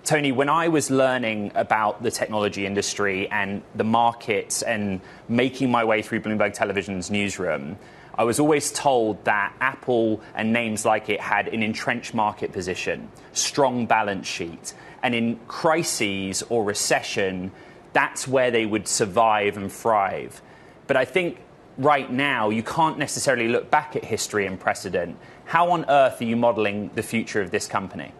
Tony, when I was learning about the technology industry and the markets and making my way through Bloomberg Television's newsroom, I was always told that Apple and names like it had an entrenched market position, strong balance sheet, and in crises or recession, that's where they would survive and thrive. But I think right now you can't necessarily look back at history and precedent. How on earth are you modeling the future of this company?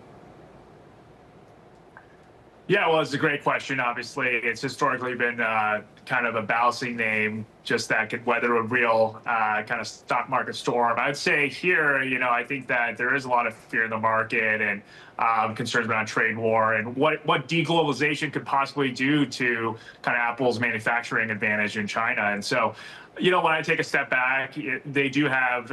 Yeah, well, it's a great question. Obviously, it's historically been kind of a balancing name, just that could weather a real kind of stock market storm. I'd say here, I think that there is a lot of fear in the market and concerns around trade war and what deglobalization could possibly do to kind of Apple's manufacturing advantage in China. And so, when I take a step back, they do have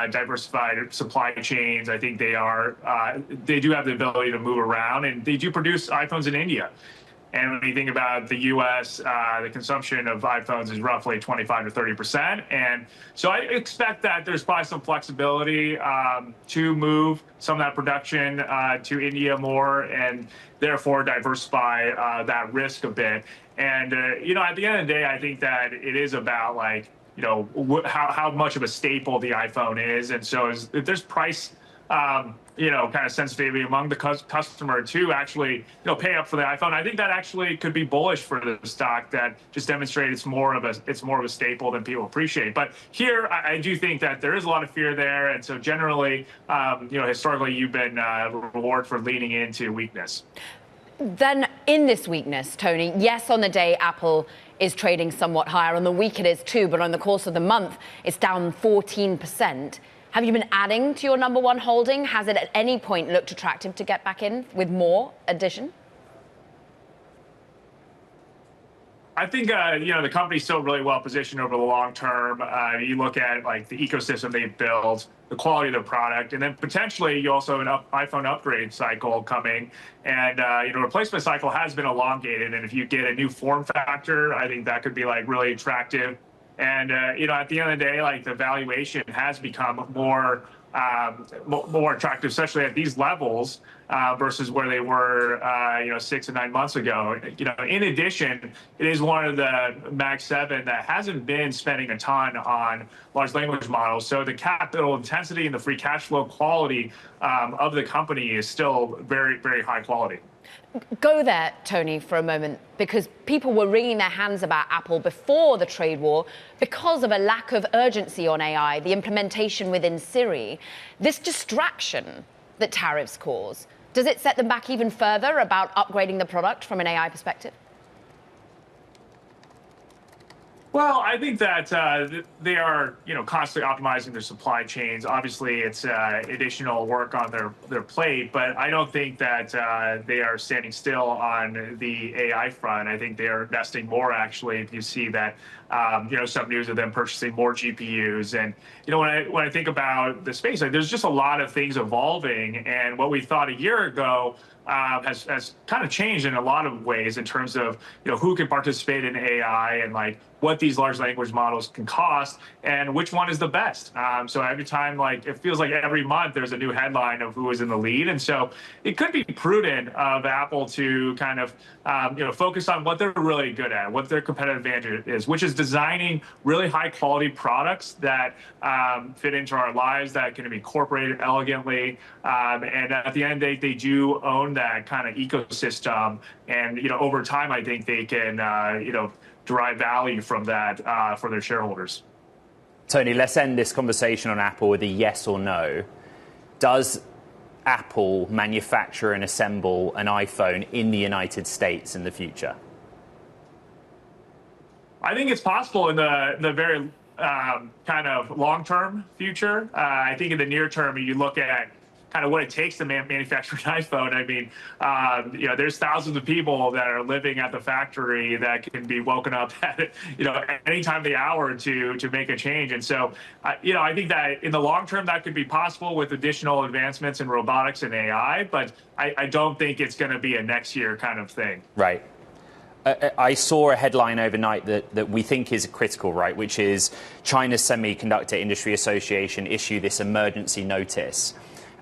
diversified supply chains. I think they do have the ability to move around, and they do produce iPhones in India. And when you think about the U.S., the consumption of iPhones is roughly 25 to 30%. And so I expect that there's probably some flexibility to move some of that production to India more and therefore diversify that risk a bit. And, at the end of the day, I think that it is about how much of a staple the iPhone is. And so if there's price kind of sensitivity among the customer to actually, pay up for the iPhone, I think that actually could be bullish for the stock. That just demonstrates it's more of a staple than people appreciate. But here, I do think that there is a lot of fear there, and so generally, historically, you've been rewarded for leaning into weakness. Then, in this weakness, Tony, yes, on the day Apple is trading somewhat higher, on the week it is too, but on the course of the month, it's down 14%. Have you been adding to your number one holding? Has it at any point looked attractive to get back in with more addition? I think, the company's still really well positioned over the long term. You look at the ecosystem they've built, the quality of the product, and then potentially you also have an iPhone upgrade cycle coming. And, replacement cycle has been elongated. And if you get a new form factor, I think that could be really attractive. And, at the end of the day, the valuation has become more attractive, especially at these levels versus where they were, 6 to 9 months ago. In addition, it is one of the Mag 7 that hasn't been spending a ton on large language models. So the capital intensity and the free cash flow quality of the company is still very, very high quality. Go there, Tony, for a moment, because people were wringing their hands about Apple before the trade war because of a lack of urgency on AI, the implementation within Siri. This distraction that tariffs cause, does it set them back even further about upgrading the product from an AI perspective? Well, I think that they are, constantly optimizing their supply chains. Obviously, it's additional work on their plate, but I don't think that they are standing still on the AI front. I think they are investing more, actually. If you see that, some news of them purchasing more GPUs. And, when I think about the space, there's just a lot of things evolving. And what we thought a year ago has kind of changed in a lot of ways in terms of, who can participate in AI and what these large language models can cost and which one is the best. So every time, it feels like every month there's a new headline of who is in the lead. And so it could be prudent of Apple to kind of, focus on what they're really good at, what their competitive advantage is, which is designing really high quality products that fit into our lives, that can be incorporated elegantly. And at the end of the day, they do own that kind of ecosystem. And, over time, I think they can, derive value from that for their shareholders. Tony, let's end this conversation on Apple with a yes or no. Does Apple manufacture and assemble an iPhone in the United States in the future? I think it's possible in the very kind of long-term future. I think in the near term, you look at kind of what it takes to manufacture an iPhone. I mean, there's thousands of people that are living at the factory that can be woken up at, any time of the hour to make a change. And so, I think that in the long term, that could be possible with additional advancements in robotics and AI, but I don't think it's going to be a next year kind of thing. Right. I saw a headline overnight that we think is critical, right, which is China's Semiconductor Industry Association issued this emergency notice.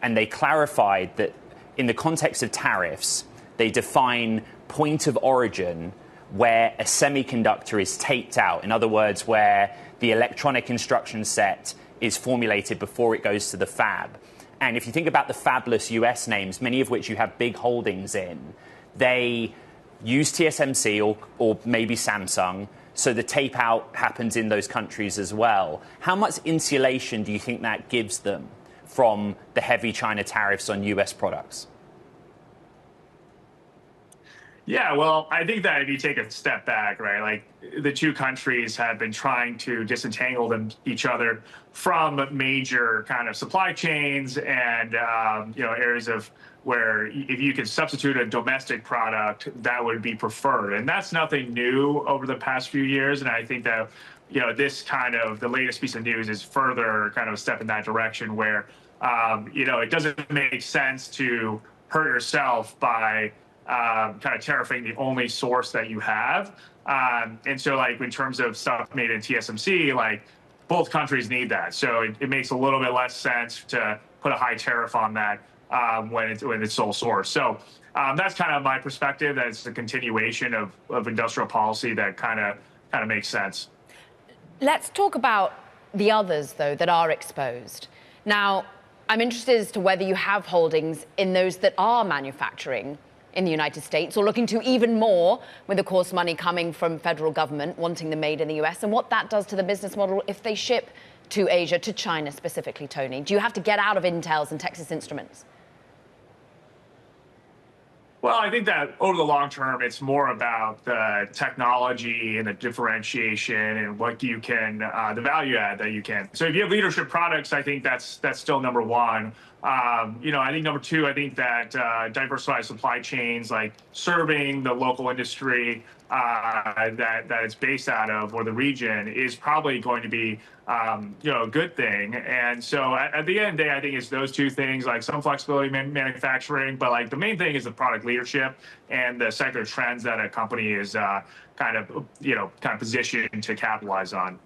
And they clarified that in the context of tariffs, they define point of origin where a semiconductor is taped out. In other words, where the electronic instruction set is formulated before it goes to the fab. And if you think about the fabless US names, many of which you have big holdings in, they use TSMC or maybe Samsung, so the tape out happens in those countries as well. How much insulation do you think that gives them from the heavy China tariffs on US products? Yeah, well, I think that if you take a step back, right, like the two countries have been trying to disentangle each other from major kind of supply chains and, areas of where if you could substitute a domestic product, that would be preferred. And that's nothing new over the past few years. And I think that, this kind of the latest piece of news is further kind of a step in that direction where, it doesn't make sense to hurt yourself by kind of tariffing the only source that you have. And so like in terms of stuff made in TSMC, like both countries need that. So it makes a little bit less sense to put a high tariff on that when it's sole source. So that's kind of my perspective. That it's a continuation of industrial policy that kind of makes sense. Let's talk about the others, though, that are exposed. Now, I'm interested as to whether you have holdings in those that are manufacturing in the United States or looking to even more with, of course, money coming from federal government wanting them made in the US and what that does to the business model if they ship to Asia, to China specifically, Tony. Do you have to get out of Intels and Texas Instruments? Well, I think that over the long term, it's more about the technology and the differentiation and what you can, the value add that you can. So if you have leadership products, I think that's still number one. I think number two, I think that diversified supply chains, like serving the local industry that it's based out of or the region, is probably going to be a good thing. And so at the end of the day, I think it's those two things, like some flexibility in manufacturing, but like the main thing is the product leadership and the secular trends that a company is kind of positioned to capitalize on.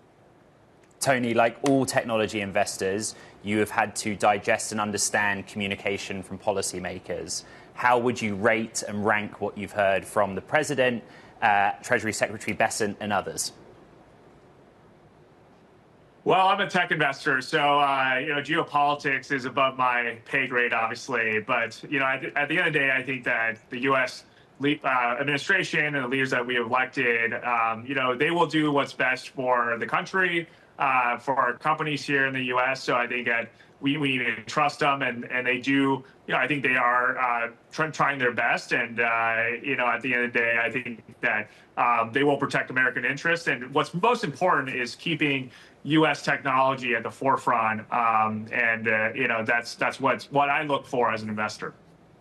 Tony, like all technology investors, you have had to digest and understand communication from policymakers. How would you rate and rank what you've heard from the President, Treasury Secretary Bessent, and others? Well, I'm a tech investor, so geopolitics is above my pay grade, obviously. But at the end of the day, I think that the U.S. administration and the leaders that we have elected, they will do what's best for the country, for our companies here in the U.S. So I think that we need to trust them, and they do. I think they are trying their best, and at the end of the day, I think that they will protect American interests. And what's most important is keeping U.S. technology at the forefront, that's what I look for as an investor.